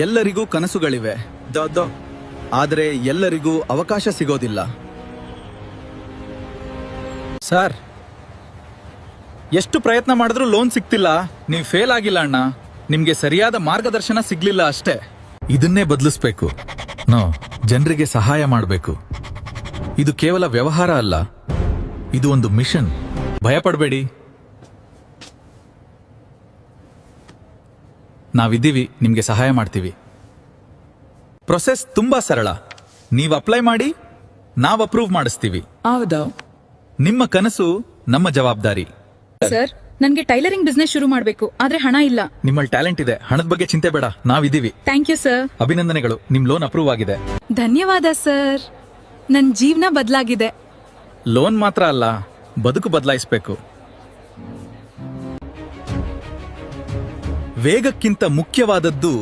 ಎಲ್ಲರಿಗೂ ಕನಸುಗಳಿವೆ ಆದರೆ ಎಲ್ಲರಿಗೂ ಅವಕಾಶ ಸಿಗೋದಿಲ್ಲ. ಸರ್, ಎಷ್ಟು ಪ್ರಯತ್ನ ಮಾಡಿದ್ರೂ ಲೋನ್ ಸಿಗ್ತಿಲ್ಲ. ನೀವು ಫೇಲ್ ಆಗಿಲ್ಲ ಅಣ್ಣ, ನಿಮ್ಗೆ ಸರಿಯಾದ ಮಾರ್ಗದರ್ಶನ ಸಿಗ್ಲಿಲ್ಲ ಅಷ್ಟೇ. ಇದನ್ನೇ ಬದಲಿಸ್ಬೇಕು. ಜನರಿಗೆ ಸಹಾಯ ಮಾಡಬೇಕು. ಇದು ಕೇವಲ ವ್ಯವಹಾರ ಅಲ್ಲ, ಇದು ಒಂದು ಮಿಷನ್. ಭಯಪಡಬೇಡಿ, ನಾವಿದ್ದೀವಿ, ನಿಮ್ಗೆ ಸಹಾಯ ಮಾಡ್ತೀವಿ. ಪ್ರೊಸೆಸ್ ತುಂಬಾ ಸರಳ. ನೀವು ಅಪ್ಲೈ ಮಾಡಿ, ನಾವು ಅಪ್ರೂವ್ ಮಾಡಿಸ್ತೀವಿ. ಹೌದಾ? ನಿಮ್ಮ ಕನಸು ನಮ್ಮ ಜವಾಬ್ದಾರಿ. ಸರ್, ನನ್ಗೆ ಟೈಲರಿಂಗ್ ಬಿಸ್ನೆಸ್ ಶುರು ಮಾಡ್ಬೇಕು, ಆದ್ರೆ ಹಣ ಇಲ್ಲ. ನಿಮ್ಮಲ್ಲಿ ಟ್ಯಾಲೆಂಟ್ ಇದೆ, ಹಣದ ಬಗ್ಗೆ ಚಿಂತೆ ಬೇಡ, ನಾವಿದ್ದೀವಿ. Thank you sir. ಅಭಿನಂದನೆಗಳು, ನಿಮ್ ಲೋನ್ ಅಪ್ರೂವ್ ಆಗಿದೆ. ಧನ್ಯವಾದ ಸರ್, ನನ್ ಜೀವನ ಬದಲಾಗಿದೆ. ಲೋನ್ ಮಾತ್ರ ಅಲ್ಲ, ಬದುಕು ಬದಲಾಯಿಸಬೇಕು. ವೇಗಕ್ಕಿಂತ ಮುಖ್ಯವಾದದ್ದು